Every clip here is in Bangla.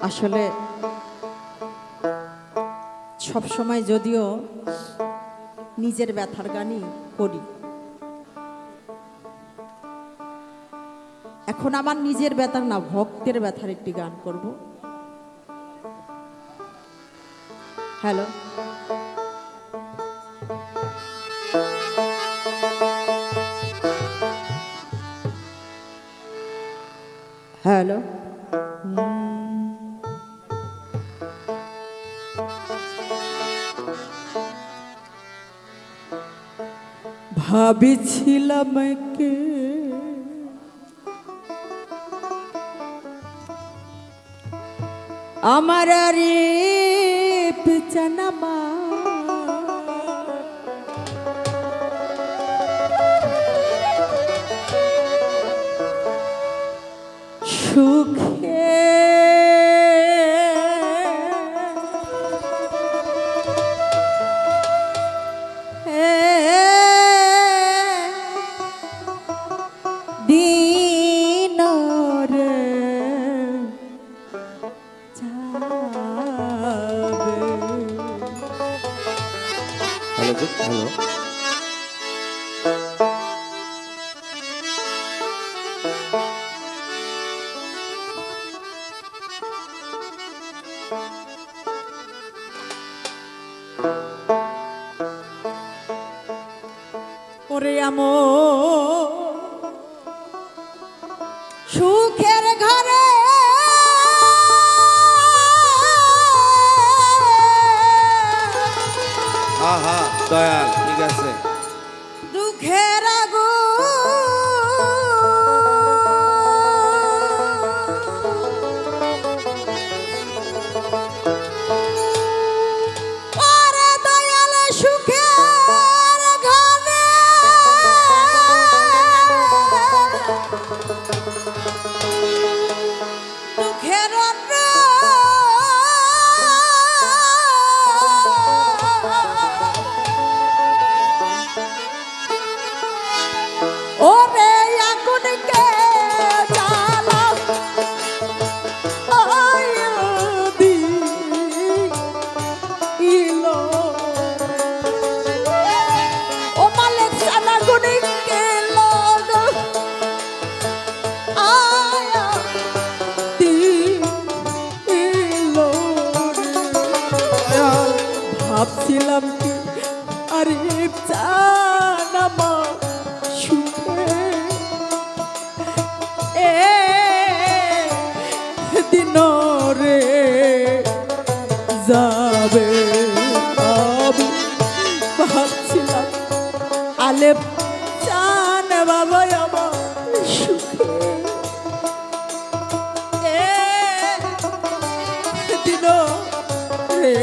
আসলে সব সময় যদিও নিজের ব্যথার গানই করি, এখন আমার নিজের ব্যথার না, ভক্তের ব্যথার একটি গান করব। Hello, hello. ভাবিছিলাম কে আমার রে পেছানামা সুখে দিন রে হ্যালো হ্যালো। ওরে আমো সুখের ঘরে হ্যাঁ হ্যাঁ দয়াল, ঠিক আছে। দুঃখের আগুন ওরে দয়াল সুখের ঘরে দুঃখের ওরে আগুনকে জ্বালা দিলো ও মালিক আগুনকে লগ আয়া দিলো ভাবছিলাম কি আরে জানামা সুখে দিন রে যাবে আমি ভাবছিলাম আলেপ চান বাবা আমার সুখে দিন রে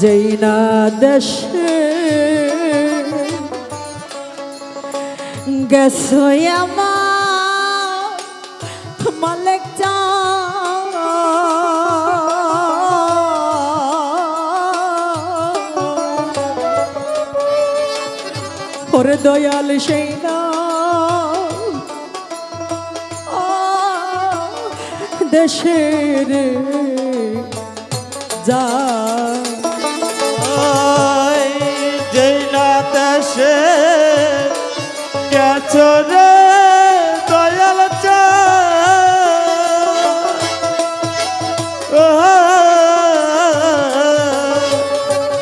যেই না দেশে গেছো আমার মালিক ওরে দয়াল সেই না দেশের যা যেই না দেশে গেছো রে দয়াল চা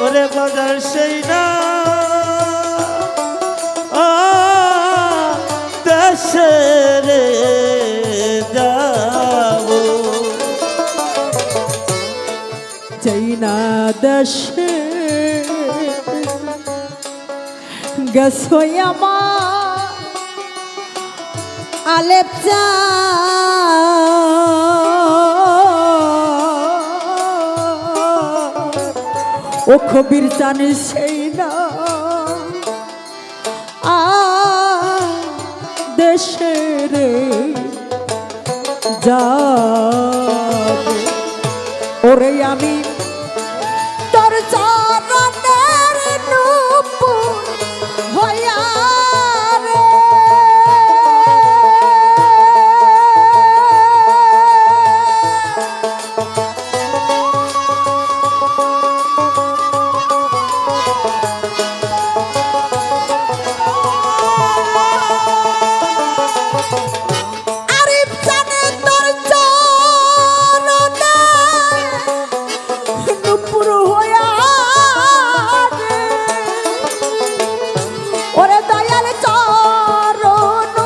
ওরে বাজার সেই না দেশে রে যাব যাই না দেশে গেছো আমার আলেপ চা ও কবির জানে সেই না দেশের যাবে ওরে আমি তোর চরণের নূপুর হইয়া রে আরিফ জানে তোর চরণে নূপুর হইয়া রে ওরে দয়াল চরণ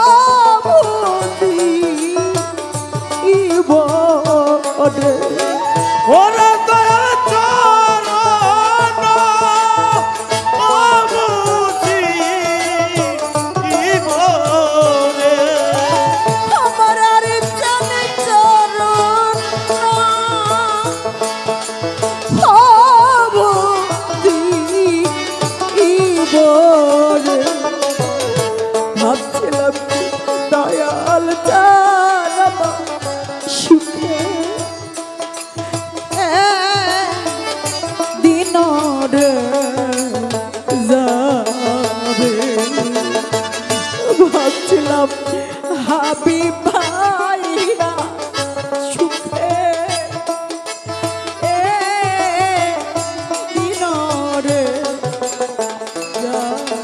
অবধি ইবরে ওরে দয়াল চরণ অবধি ইবরে আমার আরিফ জানে চরণ অবধি ইবরে ভাবছিলাম দয়াল জানাবা সুখে দিনরে যাবে ভাবছিলাম হাবিব ভাইরা সুখে দিনরে যাবে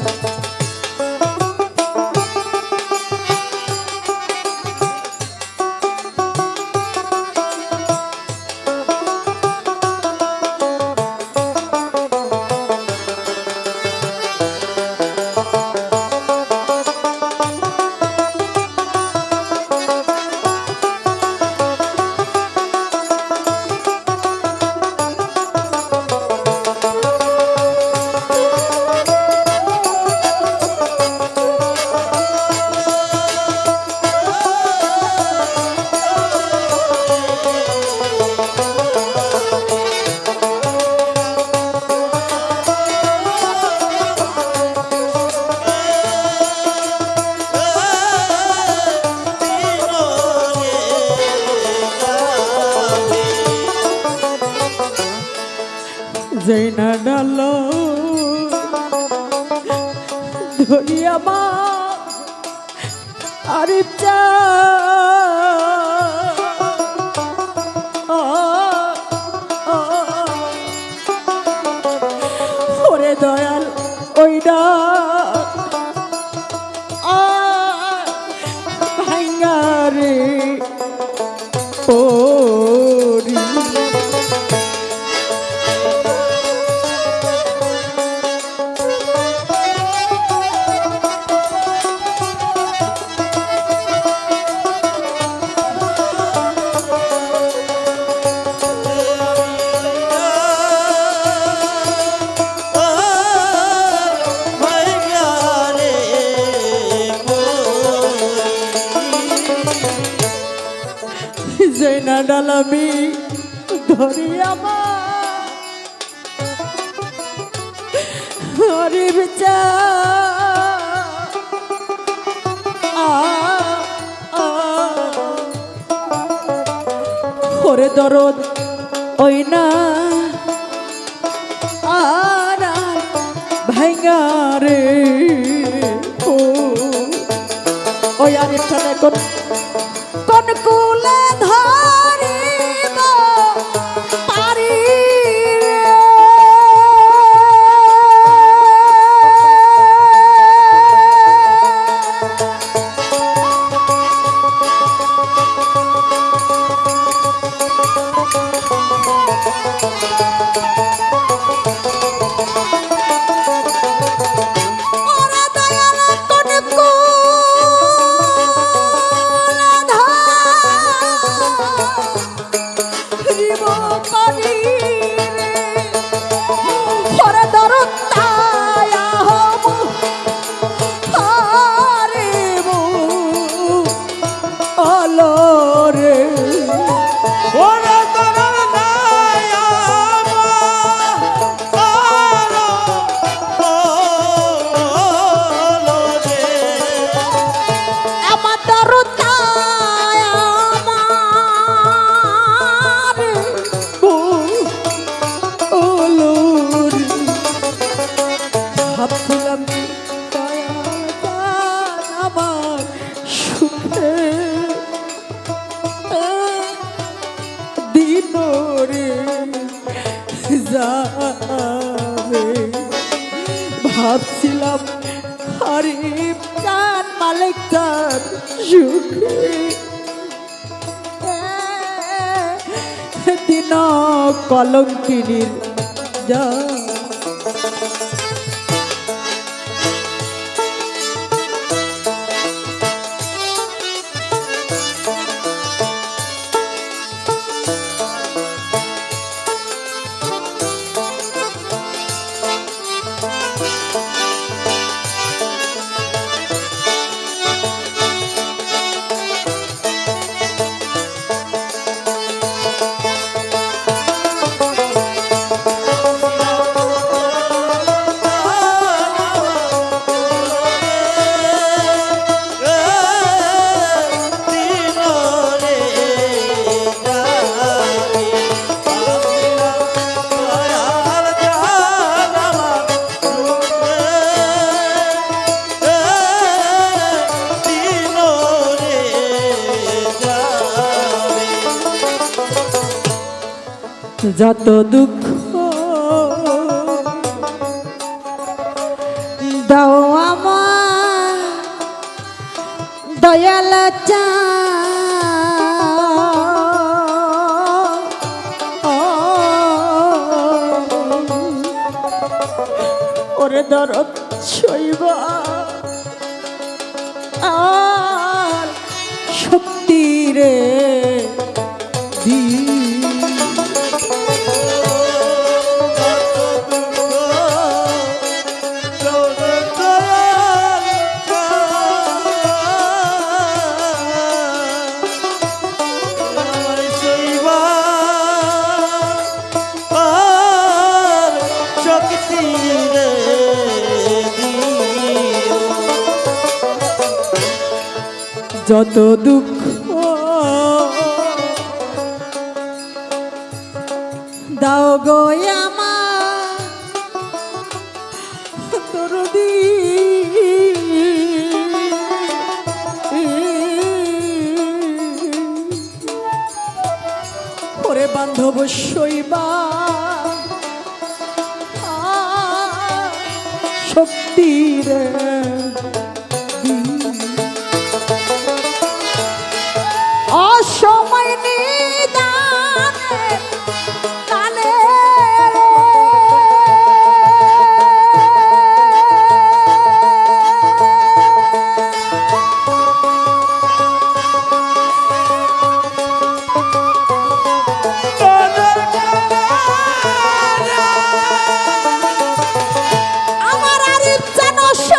জৈনা ডালো ধরিয়া মা আরিফ চা ওরে দয়াল ওইডা ভাঙ্গারে ওরি জৈনা ডালামি ধরিয়া মা হরিব চা ওরে দরদ ওই না আর ভাঙ্গা রে ওই আরিফ খানে কোন কুলে ধরিব পারি রে ভাবছিলাম দয়াবান আমার সুখে দিন রে যাবে ভাবছিলাম হরিব চান মালিক চান সুখে দিন কলঙ্কিনীর যা যত দুঃখ দাও আমার দয়াল ওরে দরদ সইবা আর শক্তি রে দি যত দুঃখ দাও গো আমার দরদি ওরে বান্ধব সইবা শক্তি রে অসময় নিদানে কালে আমার আর ইচ্ছা নষ্ট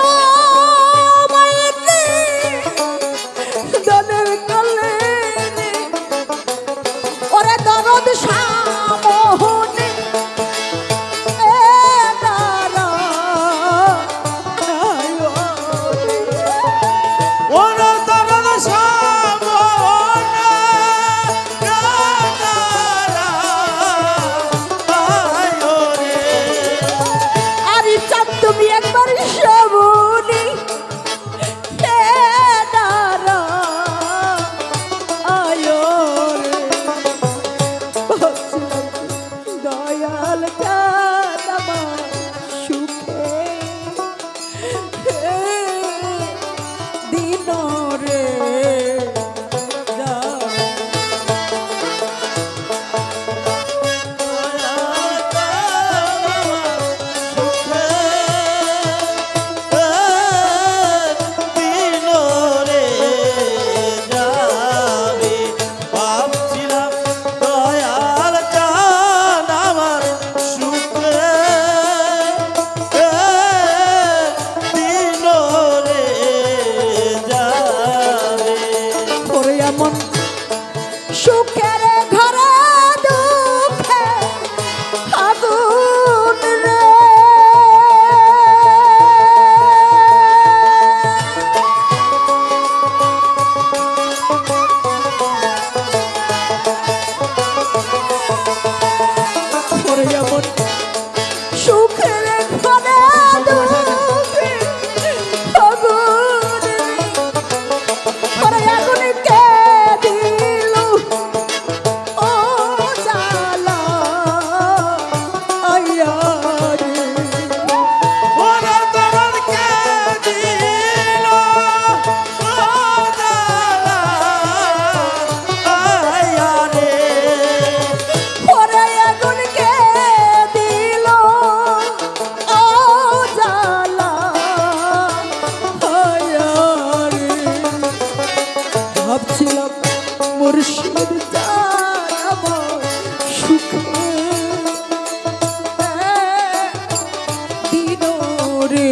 রে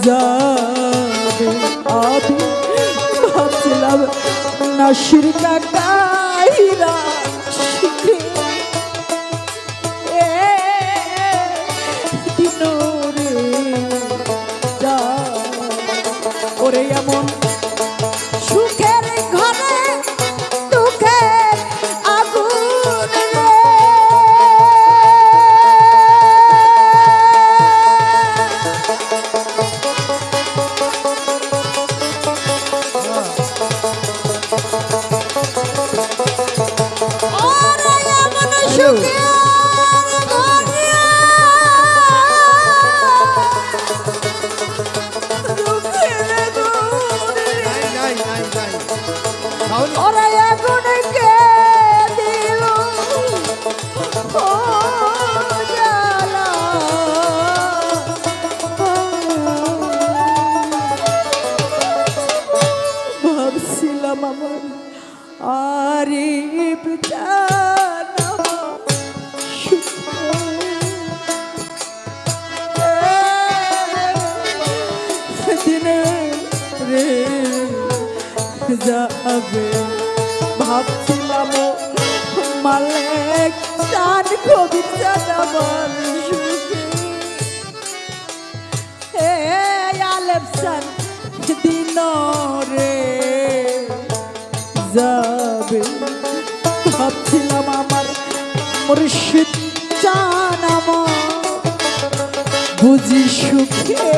যাবে। আমি ভাবছিলাম নাসির কাকাইরা সুখে দিন রে যাবে। ওরে এমন সুখের ঘরে দুঃখের আগুন রে। ওরে এমন সুখের ঘরে দুঃখের আগুন রে। ওরা আগুন কে দিল ও জ্বালা। ভাবছিলাম আমার আরিফ জানা দিনে রে যাবে। ভাবছিলাম মালেক চান কবিতা আমার সুখে হে আলেপসান দিন রে যাবে। ভাবছিলাম আমার মুর্শিদ চান আমার বুঝি সুখে